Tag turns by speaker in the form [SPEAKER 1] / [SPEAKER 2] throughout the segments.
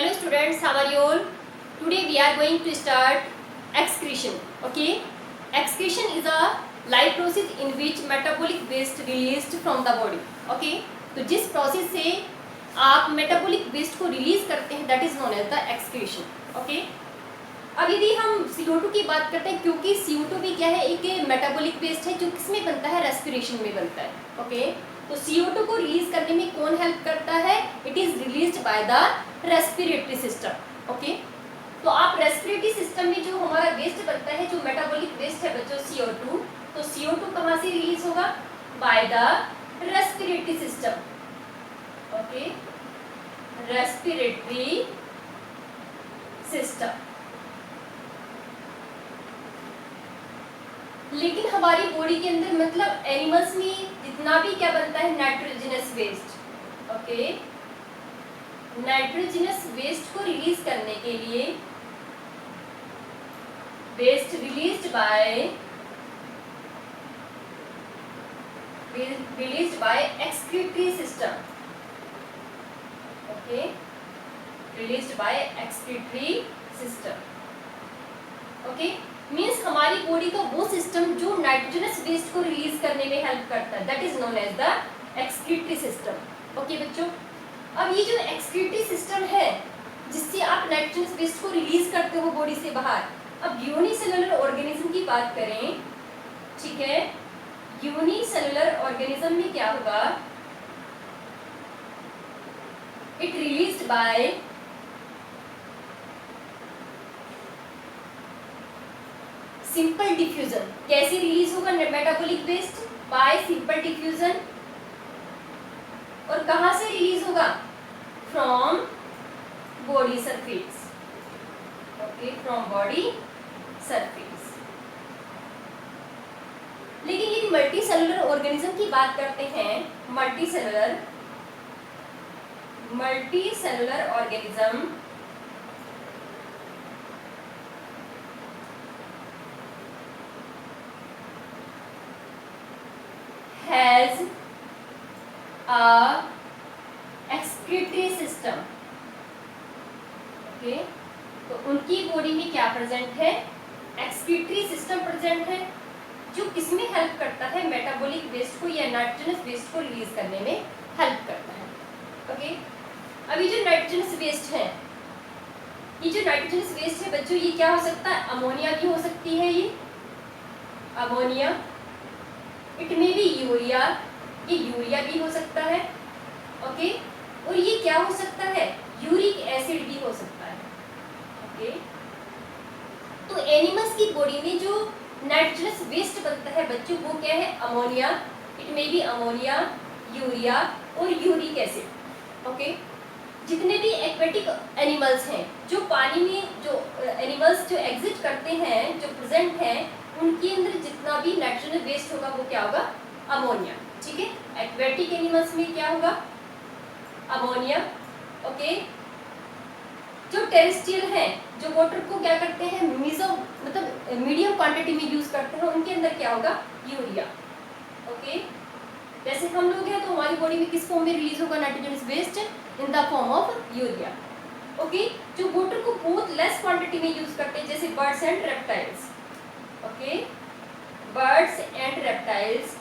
[SPEAKER 1] Hello students, how are you all? Today we are going to start excretion. Okay, excretion is a life process in which metabolic waste released from the body. Okay, तो जिस process से आप metabolic waste को release करते हैं that is known as the excretion. Okay, अब यदि हम CO2 की बात करते हैं, क्योंकि CO2 भी क्या है, एक मेटाबॉलिक वेस्ट है जो किसमें बनता है, रेस्पिरेशन में बनता है. ओके, तो CO2 को रिलीज करने में कौन हेल्प करता है, it is released by the respiratory system. Okay, तो आप रेस्पिरेटरी सिस्टम में जो हमारा वेस्ट बनता है, जो मेटाबॉलिक वेस्ट है बच्चों CO2, तो CO2 कहाँ से रिलीज होगा, bye the respiratory system. Okay, respiratory system. लेकिन हमारी बॉडी के अंदर मतलब एनिमल्स में जितना भी क्या बनता है, nitrogenous waste. Okay, nitrogenous waste को रिलीज करने के लिए waste released by excretory system. Okay, released by excretory system. Okay, means हमारी बॉडी का वो सिस्टम जो नाइट्रोजनस वेस्ट को रिलीज करने में हेल्प करता है, that is known as the excretory system. Okay बच्चों, अब ये जो एक्सक्रीटरी सिस्टम है जिससे आप नाइट्रोजनस वेस्ट को रिलीज करते हो बॉडी से बाहर. अब यूनिसेलुलर ऑर्गेनिज्म की बात करें, ठीक है, यूनिसेलुलर ऑर्गेनिज्म में क्या होगा, it released by simple diffusion. कैसे रिलीज होगा metabolic waste, by simple diffusion. और कहां से रिलीज होगा, from body surface. Okay, from body surface. लेकिन यदि मल्टी सेलुलर ऑर्गेनिज्म की बात करते हैं, multi cellular organism has a excretory system. Okay, तो उनकी बॉडी में क्या प्रेजेंट है, एक्सक्रीटरी सिस्टम प्रेजेंट है, जो किसमें हेल्प करता है, मेटाबॉलिक वेस्ट को या नाइट्रोजनस वेस्ट को रिलीज करने में हेल्प करता है. ओके, अभी जो नाइट्रोजनस वेस्ट है, ये जो नाइट्रोजनस वेस्ट है बच्चों, ये क्या हो सकता है, अमोनिया भी हो सकती है, ये ammonia, it may be urea, ये यूरिया भी हो सकता है. ओके, और ये क्या हो सकता है, यूरिक एसिड भी हो सकता है. ओके, तो एनिमल्स की बॉडी में जो नाइट्रोजनस वेस्ट बनता है बच्चों, वो क्या है, ammonia, it may be ammonia, urea और यूरिक एसिड. ओके, जितने भी एक्वेटिक एनिमल्स हैं, जो पानी में जो एनिमल्स जो एग्जिट करते हैं, जो प्रेजेंट हैं, उनके अंदर जितना भी नाइट्रोजन वेस्ट होगा वो क्या होगा, अमोनिया. ठीक है, एक्वेटिक एनिमल्स में क्या होगा, अमोनिया. ओके, जो टेरेस्ट्रियल हैं, जो वाटर को क्या करते हैं, मतलब मीडियम क्वांटिटी में यूज करते हैं, उनके अंदर क्या होगा, यूरिया. ओके, जैसे हम लोग हैं तो हमारी बॉडी में किस फॉर्म में रिलीज होगा nitrogen waste, in the form of urea. Okay, जो वाटर को बहुत लेस क्वांटिटी में यूज करते हैं, जैसे birds and reptiles. Okay, birds and reptiles,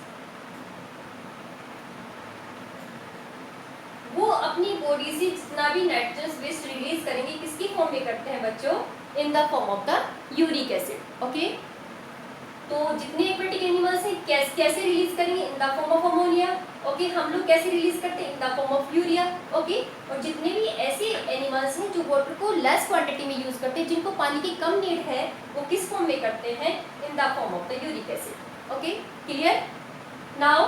[SPEAKER 1] वो अपनी बॉडी से जितना भी नाइट्रोजन वेस्ट रिलीज करेंगे, किसकी फॉर्म में करते हैं बच्चों, in the form of the uric acid. Okay, तो जितने एक्वेटिक एनिमल्स हैं कैसे रिलीज करेंगे, इन the form of ammonia. Okay, हम लोग कैसे रिलीज करते हैं, इन the form of urea. Okay, और जितने भी ऐसे एनिमल्स हैं जो वाटर को लेस क्वांटिटी में यूज करते हैं, जिनको पानी की कम नीड है, वो किस फॉर्म में करते हैं, इन the form of the uric acid. Okay, clear. Now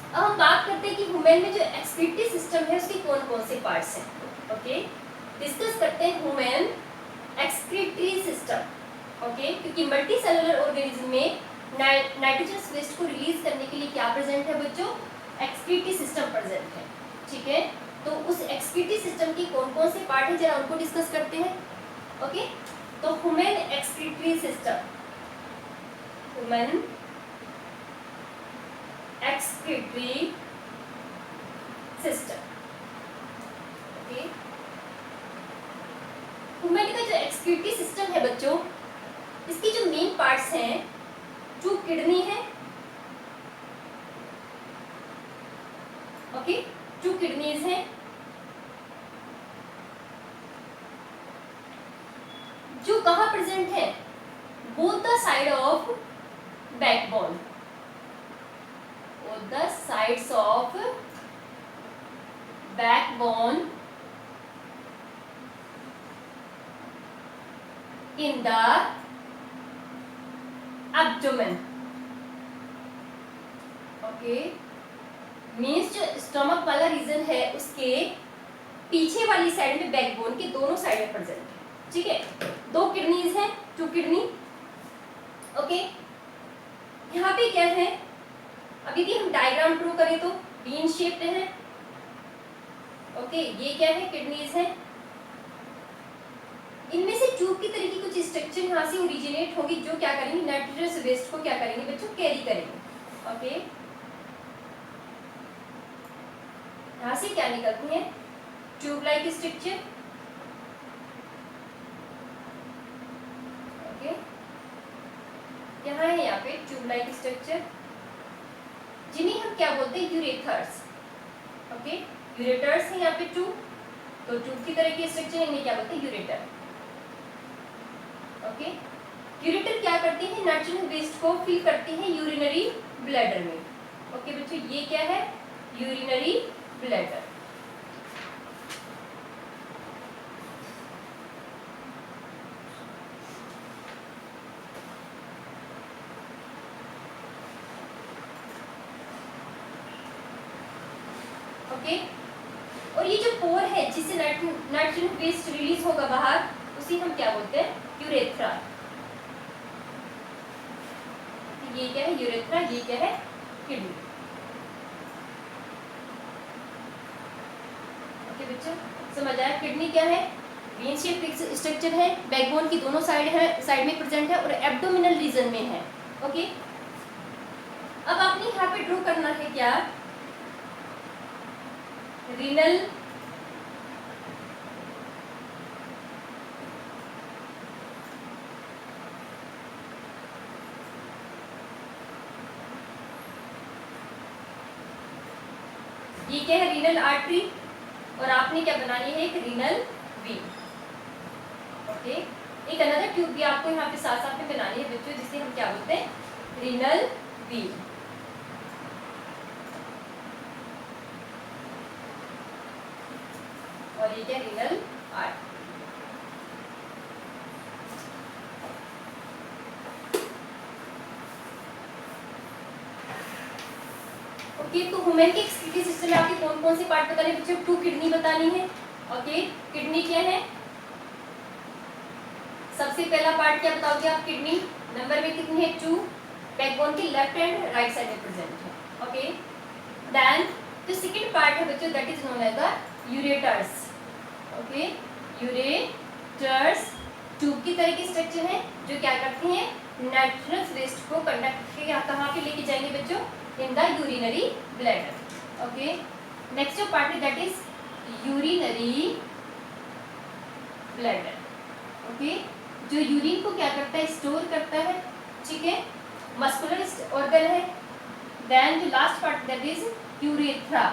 [SPEAKER 1] अब हम बात करते हैं कि ह्यूमन में जो एक्सक्रीटरी सिस्टम है उसके कौन कौन से पार्ट्स हैं. ओके, डिस्कस करते हैं ह्यूमन एक्सक्रीटरी सिस्टम. ओके, क्योंकि मल्टी सेलुलर ऑर्गेनिज्म में नाइट्रोजन वेस्ट को रिलीज करने के लिए क्या प्रेजेंट है बच्चों, एक्सक्रीटरी सिस्टम प्रेजेंट है. ठीक है, तो उस एक्सक्रीटरी सिस्टम की कौन कौन से पार्ट है, जरा उनको डिस्कस करते हैं. ओके, तो human excretory system, human excretory system. Okay, excretory system है बच्चों, इसकी जो मेन पार्ट्स हैं, 2 किडनी है, ओके, 2 किडनीज हैं, जो कहाँ प्रेजेंट है, both the side of backbone, both the sides of backbone in the abdomen, okay, means जो स्टमक वाला रीजन है उसके पीछे वाली साइड में बैकबोन के दोनों साइड में प्रेजेंट है, ठीक है। 2 किडनीज हैं, 2 किडनी, ओके। यहाँ पे क्या है, अभी भी हम डायग्राम ड्रॉ करें तो बीन शेप्ड है, ओके, ये क्या है, किडनीज है, इनमें से ट्यूब की तरह की कुछ स्ट्रक्चर यहाँ से ओरिजिनेट होगी, जो क्या करेंगे, नाइट्रोजनस वेस्ट को क्या करेंगे बच्चों, कैरी करेंगे, ओके। यहाँ से क्या निकलती है, ट्यूब लाइक स्ट्रक्चर, ओके, यहाँ है, यहाँ पे ट्यूब लाइक स्ट्रक्चर, जिन्हें हम क्या बोलते हैं, यूरेथर्स, ओके, यूरेटर्स है यहाँ पे 2, तो ट्यूब की तरह की स्ट्रक्चर इन्हें क्या बोलते हैं, यूरेटर, ओके। यूरेटर क्या करते हैं, नाइट्रोजन वेस्ट को फिल करते हैं यूरिनरी ब्लैडर में, ओके बच्चों, ये क्या है, यूरिनरी ब्लैडर, ओके। और ये जो पोर है जिससे नाइट्रोजन वेस्ट रिलीज होगा बाहर, उसे हम क्या बोलते हैं, यूरेथ्रा, ये क्या है, यूरेथ्रा, ये क्या है, किडनी, ओके बच्चों, समझ आया। किडनी क्या है, वेन शेप्ड स्ट्रक्चर है, बैकबोन की दोनों साइड में प्रेजेंट है और एब्डोमिनल रीजन में है, ओके। अब आपने यहाँ पे ड्रॉ करना है क्या, रीनल ये क्या है, रीनल आर्टरी, और आपने क्या बनानी है, एक रीनल वीन, ओके। एक अनदर ट्यूब भी आपको यहाँ पे साथ साथ में बनानी है बच्चों, जिसे हम क्या बोलते हैं, रीनल वीन, और ये क्या, रीनल आर्टरी, ओके। तो ह्यूमन के एक्सक्रीटरी सिस्टम में आपके कौन कौन से पार्ट बताने बच्चों, 2 किडनी बतानी है, ओके। किडनी क्या है, सबसे पहला पार्ट क्या बताओगे आप, किडनी, नंबर में कितनी है, 2, बैकबोन के लेफ्ट एंड राइट साइड में प्रेजेंट है, ओके। देन जो सेकंड पार्ट है बच्चों, that is known as the ureters, okay, ureters tube की तरह की स्ट्रक्चर है, जो क्या करती हैं, नाइट्रोजनस वेस्ट को कंडक्ट कहाँ पे लेके जाएंगे बच्चों, in the urinary bladder, okay. Next जो पार्ट है that is urinary bladder, okay, जो यूरिन को क्या करता है, स्टोर करता है, ठीक है, मस्कुलर ऑर्गन है। देन जो last part that is urethra,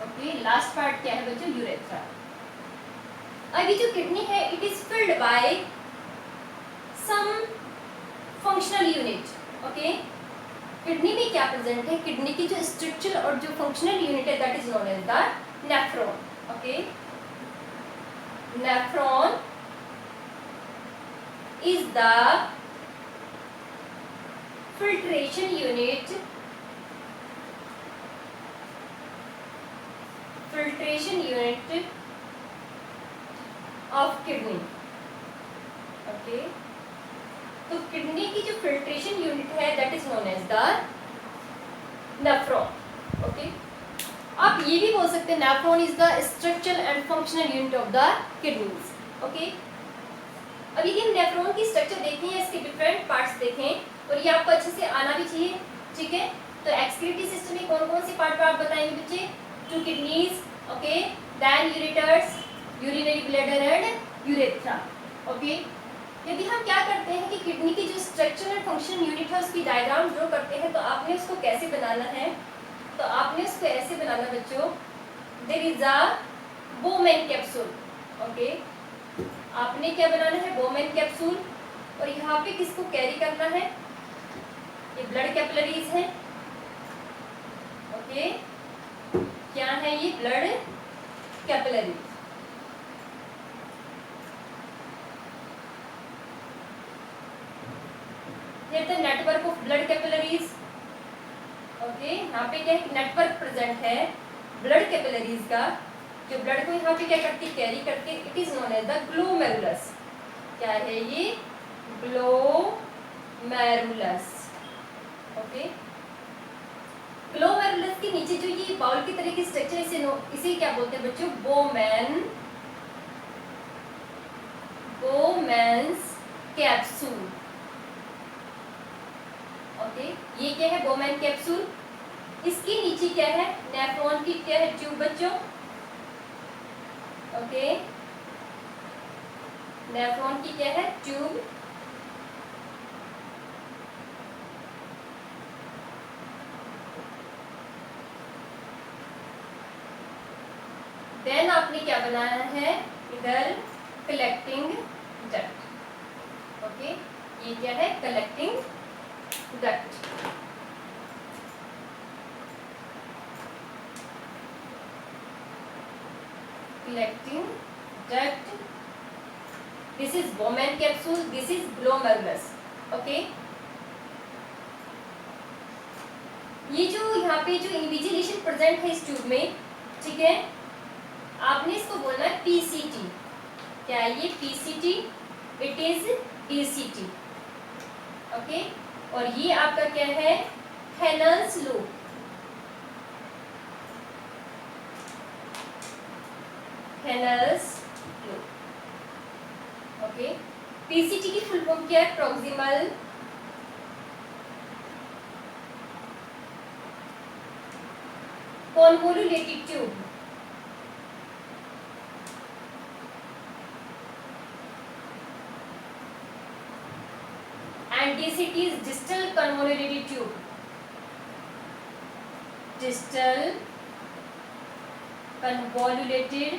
[SPEAKER 1] okay, last part क्या है बच्चों, यूरेथ्रा। अभी जो किडनी है, it is filled by some functional unit, okay. Kidney में क्या प्रेजेंट है, किडनी की जो स्ट्रक्चर और जो फंक्शनल यूनिट है that is known as the nephron, okay. Nephron is the filtration unit of kidney, okay। तो किडनी की जो फिल्ट्रेशन यूनिट है that is known as the nephron, okay. आप ये भी बोल सकते हैं nephron is the structural and functional unit of the kidneys, okay. अब यदि हम नेफ्रॉन की स्ट्रक्चर देखें या इसके डिफरेंट पार्ट्स देखें, और ये आपको अच्छे से आना भी चाहिए, ठीक है। तो एक्सक्रीटरी सिस्टम में कौन कौन से पार्ट आप बताएंगे बच्चे, 2 kidneys, okay, then ureters, urinary bladder and urethra. Okay, यदि हम क्या करते हैं कि किडनी की जो स्ट्रक्चर एंड फंक्शन यूनिट है उसकी डायग्राम ड्रॉ करते हैं, तो आपने उसको कैसे बनाना है, तो आपने उसको ऐसे बनाना बच्चों, there is a Bowman capsule. Okay, आपने क्या बनाना है, बोमेन कैप्सूल, और यहाँ पे किसको कैरी करना है, ये ब्लड कैपिलरीज है। ओके, क्या है ये, blood capillaries. Here the network of blood capillaries. Okay, यहाँ पे क्या नेटवर्क प्रेजेंट है ब्लड कैपिलरीज का, जो ब्लड को यहाँ पे क्या करती है, कैरी करती है। It is known as the glomerulus. क्या है ये, ग्लोमेरुलस। ओके, ग्लोमेरुलस के नीचे जो ये बाउल की तरह की स्ट्रक्चर, इसे क्या बोलते हैं बच्चों, बोमेन्स कैप्सूल। ओके, ये क्या है, बोमेन कैप्सूल। इसके नीचे क्या है, नेफ्रॉन की क्या है, ट्यूब बच्चों। ओके, नेफ्रॉन की क्या है, ट्यूब। देन आपने क्या बनाया है, इधर कलेक्टिंग डक्ट। ओके, ये क्या है, collecting duct. collecting duct, this is Bowman capsule, this is glomerulus. okay, ये जो यहाँ पे जो इन्विजिलेशन प्रेजेंट है इस ट्यूब में, ठीक है, आपने इसको बोलना है पीसीटी। क्या है ये, PCT, it is DCT. Okay, और ये आपका क्या है, Henle's loop. Henle's loop. Okay, PCT की फुल फॉर्म क्या है, proximal convoluted tube. And DCT is distal convoluted tube. Distal convoluted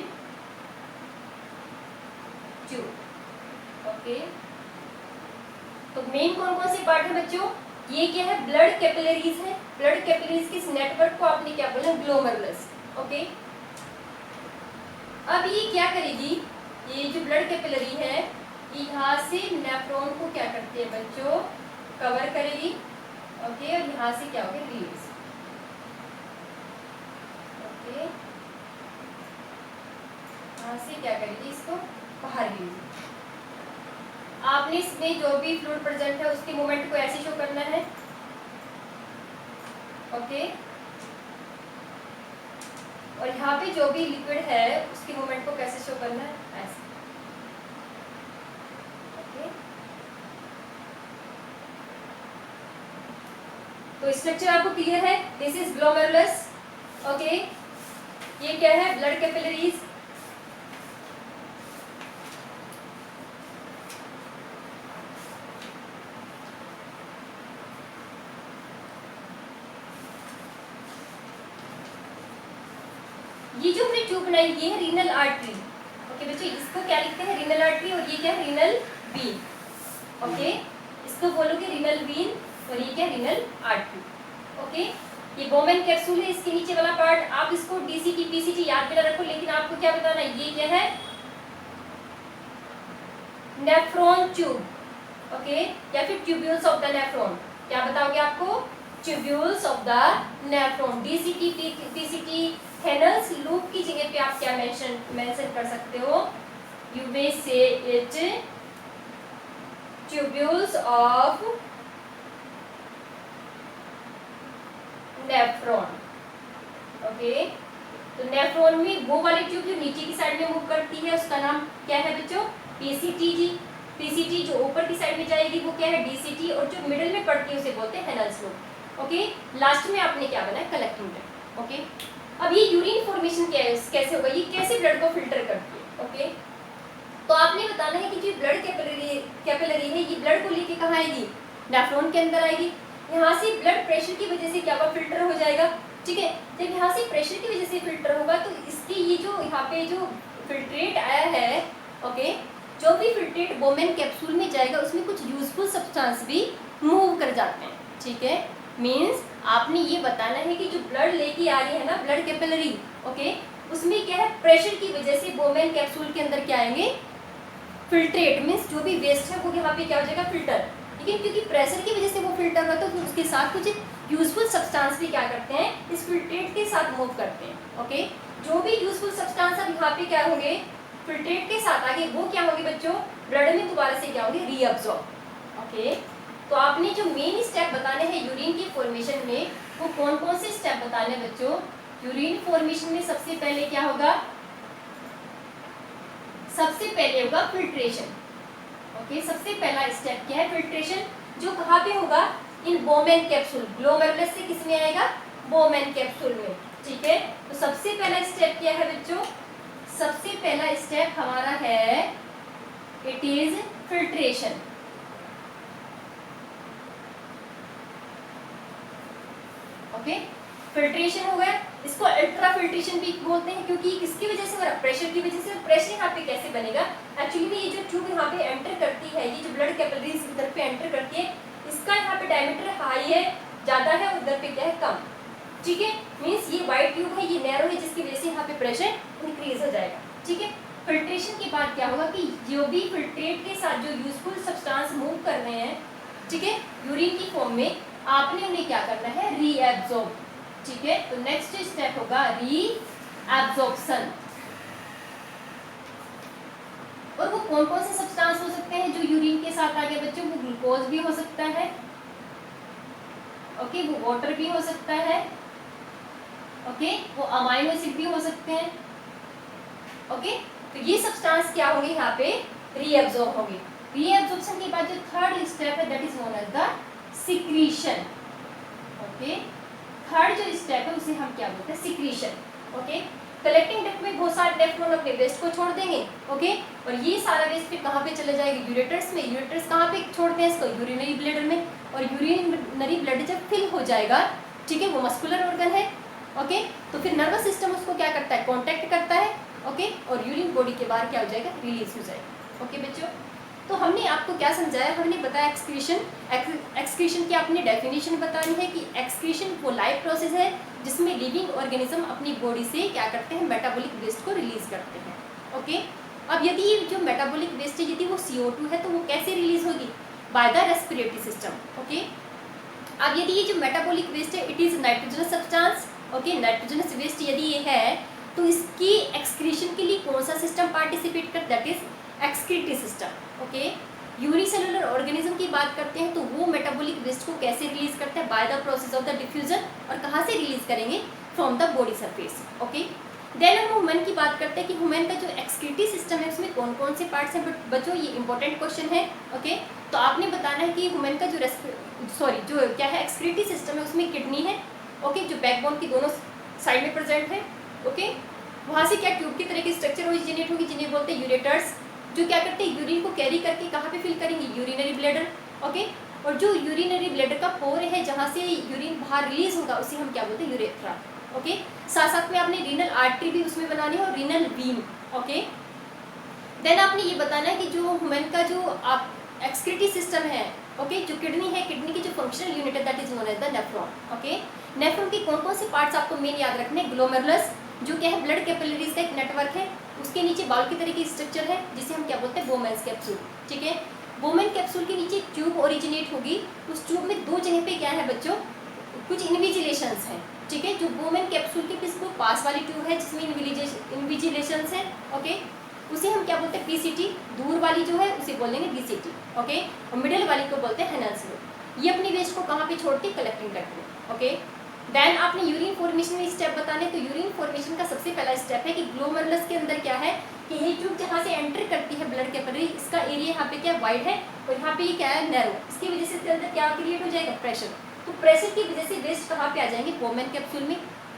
[SPEAKER 1] tube. Okay, तो मेन कौन कौन से पार्ट है बच्चों, ये क्या है, ब्लड कैपिलरीज है। ब्लड कैपिलरीज के इस नेटवर्क को आपने क्या बोला, ग्लोमेरुलस। ओके, अब ये क्या करेगी, ये जो ब्लड कैपिलरी है, यहाँ से नेफ्रॉन को क्या करती है बच्चों, कवर करेगी। ओके, और यहाँ से क्या होगा, रिलीज। ओके, यहाँ से क्या करेगी, इसको बाहर रिलीज। आपने इसमें जो भी फ्लूइड प्रेजेंट है उसके मूवमेंट को ऐसे शो करना है। ओके, और यहाँ पे जो भी लिक्विड है उसके मूवमेंट को कैसे शो करना है, ऐसे। ओके, तो स्ट्रक्चर आपको क्लियर है, दिस इज ग्लोमेरुलस। ओके, ये क्या है, ब्लड कैपिलरीज। ये जो हमने ट्यूब बनाई ये है रीनल आर्टरी। ओके बच्चों, इसको क्या लिखते हैं, रीनल आर्टरी, और ये क्या है, रीनल वीन। ओके, इसको बोलोगे रीनल वीन, और ये क्या, रीनल आर्टरी। ओके, ये बोमेन कैप्सूल है, इसके नीचे वाला पार्ट। आप इसको डीसीटी पीसीटी याद भी ना रखो, लेकिन आपको क्या बताना है, ये क्या है, नेफ्रॉन ट्यूब। ओके, या फिर ट्यूब्यूल्स ऑफ द नेफ्रॉन। क्या बताओगे आपको, tubules of the nephron. DCT PCT Henle's loop की जगह पे आप क्या मेंशन कर सकते हो, यू मे से it tubules of nephron. Okay, तो नेफ्रॉन में वो वाली ट्यूब जो नीचे की साइड में मूव करती है उसका नाम क्या है बच्चों, पीसीटी जी। पीसीटी जो ऊपर की साइड में जाएगी वो क्या है, डीसीटी, और जो मिडिल में पड़ती है उसे बोलते हैं हेनल्स लूप। ओके, लास्ट में आपने क्या बनाया, कलेक्टिंग डक्ट। ओके, अब ये यूरिन फॉर्मेशन क्या है, कैसे होगा, ये कैसे ब्लड को फिल्टर करती है। ओके, तो आपने बताना है कि जो ब्लड कैपिलरी है ये ब्लड को लेके कहाँ आएगी, नेफ्रॉन के अंदर आएगी। यहाँ से ब्लड प्रेशर की वजह से क्या होगा, फिल्टर हो जाएगा, ठीक है। जब यहाँ से प्रेशर की वजह से फिल्टर होगा तो इसकी ये जो यहाँ पे जो फिल्ट्रेट आया है, ओके, जो भी फिल्ट्रेट बोमेन कैप्सूल में जाएगा उसमें कुछ यूजफुल सब्सटेंस भी मूव कर जाते हैं, ठीक है। मीन्स आपने ये बताना है कि जो ब्लड लेके आ रही है ना ब्लड कैपिलरी, ओके, उसमें क्या है, प्रेशर की वजह से बोमेन कैप्सूल के अंदर क्या आएंगे, फिल्ट्रेट, मीन्स जो भी वेस्ट है वो यहाँ पे क्या हो जाएगा, फिल्टर। लेकिन क्योंकि प्रेशर की वजह से वो फिल्टर होता है तो उसके साथ कुछ यूजफुल सब्सटेंस भी क्या करते हैं, इस फिल्ट्रेट के साथ मूव करते हैं, ओके। जो भी यूजफुल सब्सटेंस अब यहाँ पे क्या होंगे, फिल्ट्रेट के साथ आगे वो क्या होंगे बच्चों, ब्लड में दोबारा से क्या होंगे, रीअब्सॉर्ब, ओके। तो आपने जो मेन स्टेप बताने हैं यूरिन की फॉर्मेशन में, वो कौन कौन से स्टेप बताने हैं बच्चों। यूरिन फॉर्मेशन में सबसे पहले क्या होगा, सबसे पहले होगा फिल्ट्रेशन, ओके। सबसे पहला स्टेप क्या है, फिल्ट्रेशन, जो कहाँ पे होगा, इन बोमेन कैप्सूल, ग्लोमेरुलस से किस में आएगा, बोमेन कैप्सूल में, ठीक है। तो सबसे पहला स्टेप क्या है बच्चों, सबसे पहला स्टेप हमारा है, it is filtration, okay. Filtration हो गया, इसको अल्ट्रा फिल्ट्रेशन भी बोलते हैं क्योंकि किसकी वजह से, प्रेशर की वजह से। प्रेशर यहाँ पे कैसे बनेगा, एक्चुअली में ये जो ट्यूब यहाँ पे एंटर करती है, ये जो ब्लड कैपिलरीज इधर पे एंटर करती है, इसका यहाँ पे डायमीटर हाई है, ज्यादा है, और उधर पे क्या है, कम, ठीक है। मीन्स ये वाइट ट्यूब है, ये नैरो है, जिसकी वजह से यहाँ पे प्रेशर इंक्रीज हो जाएगा, ठीक है। फिल्ट्रेशन के बाद क्या होगा कि जो भी फिल्ट्रेट के साथ जो यूजफुल सब्सटेंस मूव कर रहे हैं, ठीक है, यूरिन की फॉर्म में, आपने उन्हें क्या करना है, रीएब्सॉर्ब, ठीक है। तो नेक्स्ट स्टेप होगा रीएब्सॉर्प्शन। और वो कौन कौन से सब्सटेंस हो सकते हैं जो यूरिन के साथ आगे बच्चों, वो ग्लूकोज भी हो सकता है, ओके, वो वाटर भी हो सकता है, ओके, वो अमाइनो एसिड भी हो सकते हैं, ओके। तो ये सब्सटेंस क्या होंगे, यहाँ पे रीएब्सॉर्ब होंगे। रीएब्सॉर्प्शन के बाद जो थर्ड स्टेप है, that is known as the secretion, okay. Third जो स्टेप है उसे हम क्या बोलते हैं, सिक्रीशन, ओके। कलेक्टिंग डक्ट में बहुत सारे नेफ्रॉन अपने वेस्ट को छोड़ देंगे, ओके, और ये सारा वेस्ट फिर कहाँ पे चले जाएगा, यूरेटर्स में। यूरेटर्स कहाँ पे छोड़ते हैं इसको, यूरिनरी ब्लैडर में, और यूरिनरी ब्लैडर जब फिल हो जाएगा, ठीक है, वो मस्कुलर ऑर्गन है, ओके, तो फिर नर्वस सिस्टम उसको क्या करता है, कॉन्टैक्ट करता है, ओके, और यूरिन बॉडी के बाहर क्या हो जाएगा, रिलीज हो जाएगा, ओके बच्चों। तो हमने आपको क्या समझाया, हमने बताया एक्सक्रीशन। एक्सक्रीशन की आपने डेफिनेशन बतानी है कि एक्सक्रीशन वो लाइफ प्रोसेस है जिसमें लिविंग ऑर्गेनिज्म अपनी बॉडी से क्या करते हैं, मेटाबॉलिक वेस्ट को रिलीज करते हैं, ओके। अब यदि जो मेटाबॉलिक वेस्ट है यदि वो CO2 है तो वो कैसे रिलीज होगी, by the respiratory system, okay. अब यदि ये जो मेटाबॉलिक वेस्ट है it is nitrogenous substance, okay, nitrogenous waste यदि ये है तो इसकी एक्सक्रीशन के लिए कौन सा सिस्टम पार्टिसिपेट कर, that is excretory system, okay. Unicellular organism की बात करते हैं तो वो मेटाबॉलिक वेस्ट को कैसे रिलीज करते हैं, by the process of the diffusion, और कहाँ से रिलीज करेंगे, from the body surface, okay. Then हम ह्यूमन की बात करते हैं कि ह्यूमन का जो एक्सक्रीटरी सिस्टम है उसमें कौन कौन से पार्ट्स हैं, बट बच्चों ये इंपॉर्टेंट क्वेश्चन है, ओके। तो आपने बताना है कि ह्यूमन का जो जो क्या है एक्सक्रीटरी सिस्टम है उसमें किडनी है, ओके, जो बैकबोन की दोनों साइड में प्रेजेंट है, ओके। वहाँ से क्या ट्यूब की तरह की स्ट्रक्चर ओरिजिनेट होगी जिन्हें बोलते हैं यूरेटर्स, जो क्या करते हैं यूरिन को कैरी करके कहाँ पे फिल करेंगे, यूरिनरी ब्लैडर, ओके। और जो यूरिनरी ब्लैडर का पोर है जहाँ से यूरिन बाहर रिलीज होगा उसे हम क्या बोलते हैं, यूरेथ्रा, ओके। साथ साथ में आपने रीनल आर्टरी भी उसमें बनानी है और रीनल वीन, ओके। देन आपने ये बताना है कि जो ह्यूमन का जो आप एक्सक्रीटरी सिस्टम है, ओके, जो किडनी है, किडनी की जो फंक्शनल यूनिट है that is known as the nephron, okay. Nephron के कौन कौन से पार्ट्स आपको मेन याद रखने, ग्लोमेरुलस जो क्या है ब्लड कैपिलरीज का एक नेटवर्क है, उसके नीचे बाउल की तरह की स्ट्रक्चर है जिसे हम क्या बोलते हैं, बोमेन्स कैप्सूल, ठीक है। बोमेन कैप्सूल के नीचे ट्यूब ओरिजिनेट होगी, उस ट्यूब में दो जगह पे क्या है बच्चों, कुछ इन्विजिलेशंस हैं, ठीक है। जो बोमेन कैप्सूल के बिल्कुल पास वाली ट्यूब है जिसमें इन्विजिलेशंस है, ओके, उसे हम क्या बोलते हैं, PCT। दूर वाली जो है उसे बोलेंगे BCT, ओके, और मिडिल वाली को बोलते हैं हेनल्स लोब। ये अपनी वेस्ट को कहाँ पे छोड़ती है, कलेक्टिंग डक्ट में, ओके। देन आपने यूरिन फॉर्मेशन में स्टेप बताने, तो यूरिन फॉर्मेशन का सबसे पहला स्टेप है कि ग्लोमेरुलस के अंदर क्या है कि ये ट्यूब जहाँ से एंटर करती है ब्लड कैपिलरी, इसका एरिया यहाँ पे क्या वाइड है और यहाँ पे ये क्या है, नैरो। इसकी वजह से इसके अंदर क्या क्रिएट हो जाएगा, प्रेशर। तो प्रेशर की वजह से वेस्ट कहाँ पे आ जाएंगे, बोमेन कैप्सूल में।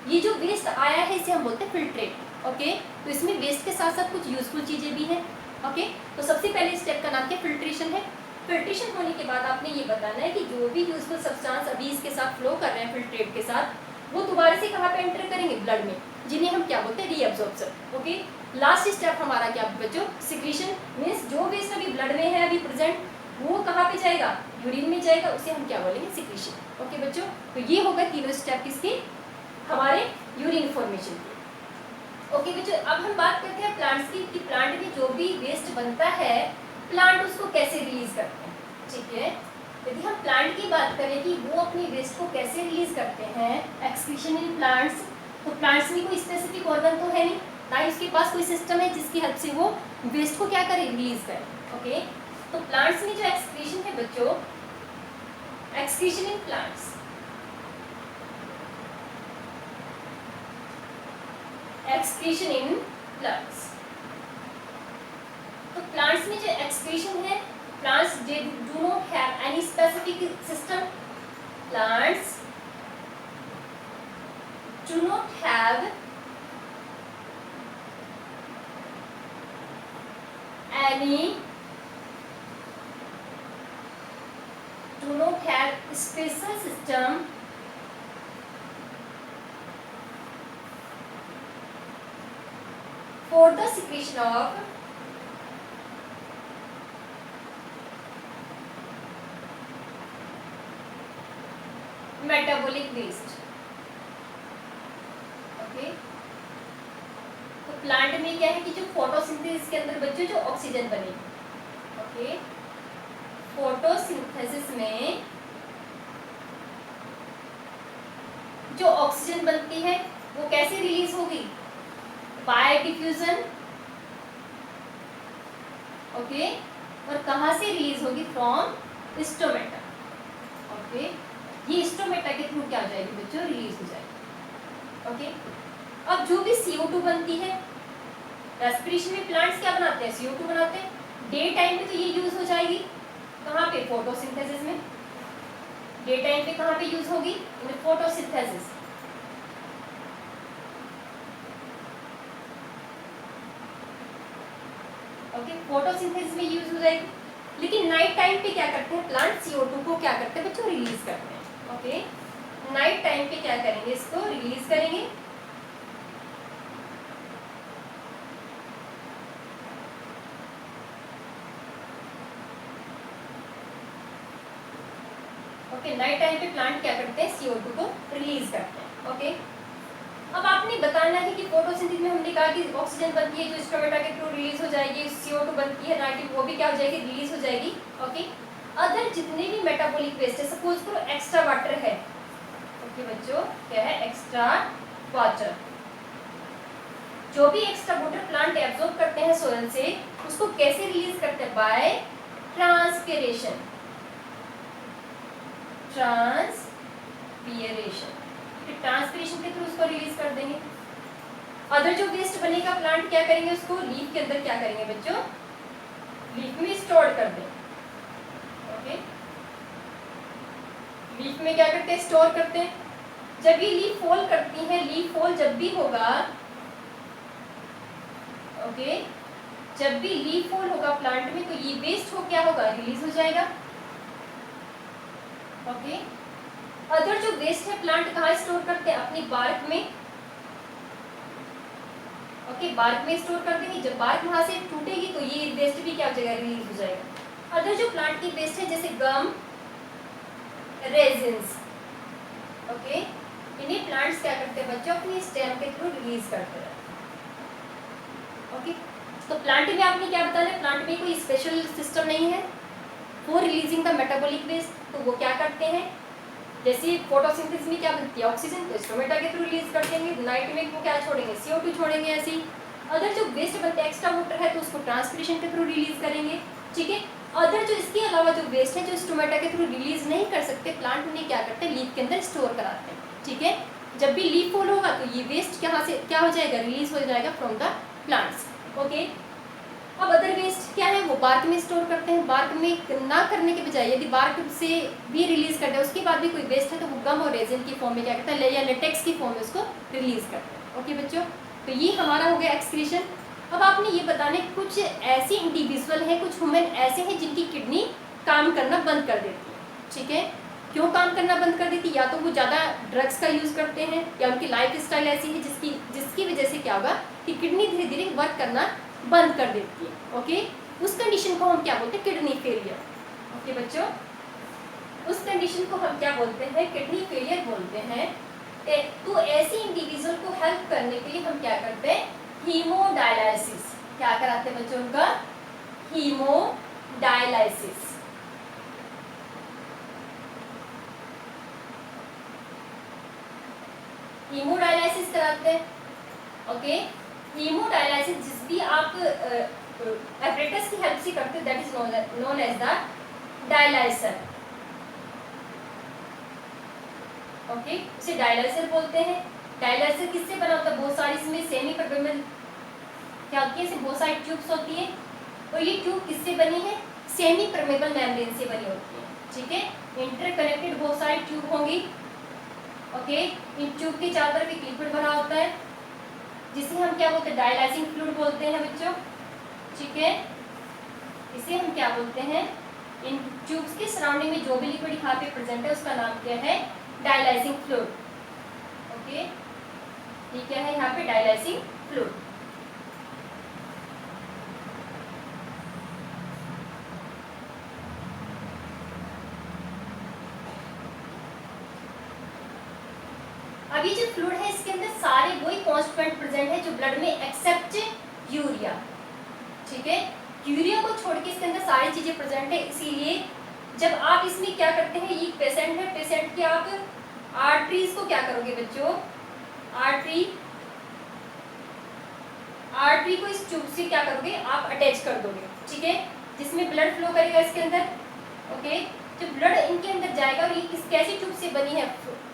[SPEAKER 1] ये जो वेस्ट आया है इसे हम बोलते हैं फिल्ट्रेट, ओके। तो इसमें वेस्ट के साथ साथ कुछ यूजफुल चीज़ें भी हैं, ओके, तो सबसे पहले स्टेप का नाम क्या, फिल्ट्रेशन है। फिल्ट्रेशन होने के बाद आपने ये बताना है कि जो भी यूजफुल सब्सटेंस अभी इसके साथ फ्लो कर रहे हैं फिल्ट्रेट के साथ, वो दोबारा से कहाँ पे एंटर करेंगे, ब्लड में, जिन्हें हम क्या बोलते हैं, रीअब्जॉर्प्शन। ओके, लास्ट स्टेप हमारा क्या बच्चों, सिक्रीशन, मीन्स जो वेस्ट अभी ब्लड में है अभी प्रेजेंट, वो कहाँ पे जाएगा, यूरिन में जाएगा, उसे हम क्या बोलेंगे, सिक्रीशन। ओके बच्चों, तो ये होगा तीनों स्टेप किसके, हमारे यूरिन फॉर्मेशन के। ओके बच्चों, अब हम बात करते हैं प्लांट्स की, कि प्लांट में जो भी वेस्ट बनता है प्लांट उसको कैसे रिलीज करते हैं। ठीक है, यदि हम प्लांट की बात करें कि वो अपनी वेस्ट को कैसे रिलीज करते हैं, एक्सक्रीशन इन प्लांट्स, तो प्लांट्स में कोई स्पेसिफिक ऑर्गन तो है नहीं, ना ही उसके पास कोई सिस्टम है जिसकी हेल्प से वो वेस्ट को क्या करे, रिलीज करे। ओके, तो प्लांट्स में जो एक्सक्रीशन है बच्चों, excretion in plants, excretion in plants, तो प्लांट्स में जो एक्सक्रीशन है, plants they do not have any specific system, plants do not have special system for the secretion of metabolic waste. Okay, तो plant में क्या है कि जो फोटोसिंथेसिस के अंदर बच्चों जो ऑक्सीजन बनेगी। ओके, फोटोसिंथेसिस में जो ऑक्सीजन बनती है वो कैसे रिलीज होगी, बाय डिफ्यूजन। ओके, और कहाँ से रिलीज होगी, फ्रॉम स्टोमेटा। ओके, ये स्टोमेटा के थ्रू क्या हो जाएगी बच्चों, रिलीज हो जाएगी। ओके, अब जो भी CO2 बनती है, रेस्पिरेशन में प्लांट्स क्या बनाते हैं, CO2 बनाते हैं। डे टाइम में तो ये यूज हो जाएगी, कहाँ पे, फोटोसिंथेसिस में। डे टाइम पे कहाँ पे यूज होगी, इन फोटोसिंथेसिस। ओके, फोटोसिंथेसिस में यूज हो जाएगी। लेकिन नाइट टाइम पे क्या करते हैं प्लांट, CO2 को क्या करते हैं बच्चों, रिलीज करते हैं। ओके, नाइट टाइम पे क्या करेंगे, इसको रिलीज करेंगे। ओके, नाइट टाइम पे प्लांट क्या करते हैं, CO2 को रिलीज करते हैं। ओके, अब आपने बताना है कि फोटोसिंथेसिस में हमने कहा कि ऑक्सीजन बनती है जो स्टोमेटा के थ्रू रिलीज हो जाएगी, CO2 बनती है नाइट्रोजन, वो भी क्या हो जाएगी, रिलीज हो जाएगी। ओके, अदर जितने भी मेटाबॉलिक वेस्ट है, सपोज करो एक्स्ट्रा वाटर है। ओके बच्चों, क्या है, एक्स्ट्रा वाटर, जो भी एक्स्ट्रा वाटर प्लांट एब्जॉर्ब करते हैं सोयल से, उसको कैसे रिलीज करते हैं, बाय ट्रांसपिरेशन। ट्रांसपिरेशन, ट्रांसपिरेशन के थ्रू उसको रिलीज कर देंगे। अदर जो वेस्ट बनेगा प्लांट क्या करेंगे, उसको लीफ के अंदर क्या करेंगे बच्चों, लीफ में स्टोर कर देंगे। ओके, लीफ में क्या करते हैं, स्टोर करते हैं। जब ये लीफ फॉल करती है, लीफ फॉल जब भी होगा, ओके, जब भी लीफ फॉल होगा प्लांट में, तो ये वेस्ट हो क्या होगा, रिलीज हो जाएगा। ओके, अदर जो वेस्ट है प्लांट कहाँ स्टोर करते हैं, अपनी बार्क में। ओके, बार्क में स्टोर कर देंगे। जब बार्क वहां से टूटेगी तो ये वेस्ट भी क्या हो जाएगा, रिलीज हो जाएगा। अदर जो प्लांट की वेस्ट है जैसे गम, रेजिन्स, ओके, इन्हें प्लांट्स क्या करते हैं बच्चों, अपनी स्टेम के थ्रू रिलीज करते हैं। ओके, तो प्लांट में आपने क्या बताया, प्लांट में कोई स्पेशल सिस्टम नहीं है for releasing the metabolic waste. तो वो क्या करते हैं, जैसे फोटोसिंथेसिस में क्या बनती है, ऑक्सीजन, तो स्टोमेटा के थ्रू रिलीज कर देंगे। नाइट में वो क्या छोड़ेंगे, CO2 छोड़ेंगे। ऐसे ही अदर जो वेस्ट बनते हैं, एक्स्ट्रा वाटर है, तो उसको ट्रांसपिरेशन के थ्रू रिलीज करेंगे। ठीक है, अदर जो इसके अलावा जो वेस्ट है जो स्टोमेटा के थ्रू रिलीज नहीं कर सकते, प्लांट उन्हें क्या करते हैं, लीफ के अंदर स्टोर कराते हैं। ठीक है, जब भी लीफ फॉल होगा तो ये वेस्ट कहाँ से क्या हो जाएगा, रिलीज हो जाएगा फ्रॉम द प्लांट्स। ओके, अब अदर वेस्ट क्या है, वो बार्क में स्टोर करते हैं। बार्क में ना करने के बजाय यदि बार्क से भी रिलीज करते हैं, उसके बाद भी कोई वेस्ट है, तो वो गम और रेजिन की फॉर्म में क्या करता है, या लेटेक्स की फॉर्म में उसको रिलीज करते हैं। ओके बच्चों, तो ये हमारा हो गया एक्सक्रीशन। अब आपने ये बताने कुछ ऐसे इंडिविजुअल हैं, कुछ वुमेन ऐसे हैं जिनकी किडनी काम करना बंद कर देती है, ठीक है। क्यों काम करना बंद कर देती है? या तो वो ज़्यादा ड्रग्स का यूज़ करते हैं या उनकी लाइफ स्टाइल ऐसी है जिसकी वजह से क्या होगा कि किडनी धीरे धीरे वर्क करना बंद कर देती है। ओके, उस कंडीशन को हम क्या बोलते हैं? Kidney failure. ओके बच्चों, उस कंडीशन को हम क्या बोलते हैं? किडनी फेलियर बोलते हैं। तो ऐसे इंडिविजुअल को हेल्प करने के लिए हम क्या करते हैं? हीमोडायलिसिस। क्या कराते हैं बच्चों? उनका हीमोडायलिसिस। हीमोडायलिसिस कराते हैं। ओके, हीमोडायलिसिस जिस भी आप एपरेटस की हेल्प से करते हैं that is known as the dialyser. Okay, इसे डायलाइसर बोलते हैं। डायलाइसर किससे बना होता है? बहुत सारी इसमें सेमी परमेबल क्या होती है, इसमें बहुत सारी ट्यूब्स होती है और ये ट्यूब किससे बनी है? सेमी परमेबल मेम्ब्रेन से बनी होती है, ठीक है। इंटरकनेक्टेड बहुत सारी ट्यूब होंगी। ओके, इन ट्यूब के चारों तरफ एक लिक्विड भरा होता है जिसे हम क्या बोलते हैं? डायलाइसिंग फ्लूइड बोलते हैं बच्चों, ठीक है। इसे हम क्या बोलते हैं? इन ट्यूब्स के सराउंडिंग में जो भी लिक्विड यहाँ पे प्रेजेंट है उसका नाम क्या है? डायलाइसिंग फ्लूइड। ओके, ये क्या है यहाँ पे? डायलाइसिंग फ्लूइड। अब ये जो फ्लूइड है इसके अंदर सारे वही कॉन्स्टिट्यूएंट प्रेजेंट है जो ब्लड में एक्सेप्ट यूरिया, ठीक है। यूरिया को छोड़ के इसके अंदर सारी चीजें प्रेजेंट है। इसीलिए जब आप इसमें क्या करते हैं, ये पेशेंट है, पेशेंट की आप आर्टरीज को क्या करोगे बच्चों? आर्टरी को इस ट्यूब से क्या करोगे? आप अटैच कर दोगे, ठीक है, जिसमें ब्लड फ्लो करेगा इसके अंदर। ओके, जब ब्लड इनके अंदर जाएगा और ये कैसी ट्यूब से बनी है?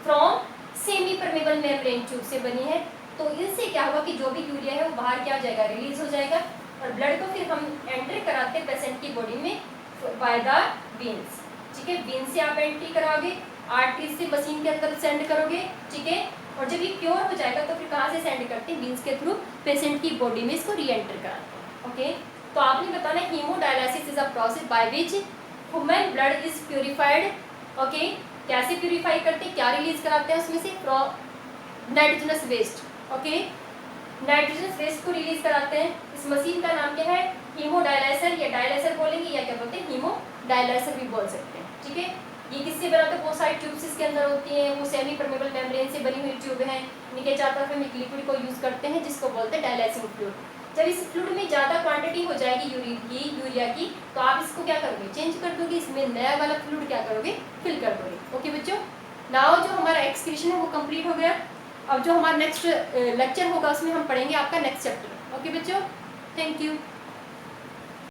[SPEAKER 1] From semi permeable membrane tube से बनी है। तो इनसे क्या होगा कि जो भी यूरिया है वो बाहर क्या हो जाएगा? रिलीज हो जाएगा और ब्लड को फिर हम एंटर कराते हैं पेशेंट की बॉडी में बाय द वेन्स, ठीक है। वेन से आप एंट्री कराओगे, आर्टरी से मशीन के अंदर सेंड करोगे, ठीक है। और जब ये प्योर हो जाएगा तो फिर कहाँ से सेंड करते हैं? वेन्स के थ्रू पेशेंट की बॉडी में इसको री एंटर कराते हैं। ओके, तो आपने बताना haemodialysis is a process by which human blood is purified. Okay, कैसे प्यूरिफाई करते हैं? क्या रिलीज कराते हैं उसमें से? Nitrogenous waste. Okay, nitrogenous waste को रिलीज कराते हैं। इस मशीन का नाम क्या है? हीमोडायलाइसर या डायलाइसर बोलेंगे या क्या बोलते हैं? हीमोडायलाइसर भी बोल सकते हैं, ठीक है। ये किससे बना होता है? बहुत सारी ट्यूब्स इसके अंदर होती हैं, वो सेमी परमेबल मेम्ब्रेन से बनी हुई ट्यूब है। इनके चारों तरफ हम एक लिक्विड को यूज करते हैं जिसको बोलते हैं डायलाइसिंग फ्लूइड। जब इस फ्लूइड में ज़्यादा क्वांटिटी हो जाएगी यूरिया की तो आप इसको क्या करोगे? चेंज कर दोगे, इसमें नया वाला फ्लूइड क्या करोगे? फिल कर दोगे। ओके बच्चों, नाउ जो हमारा एक्सक्रीशन है वो कंप्लीट हो गया। अब जो हमारा नेक्स्ट लेक्चर होगा उसमें हम पढ़ेंगे आपका नेक्स्ट चैप्टर। ओके बच्चों, थैंक यू।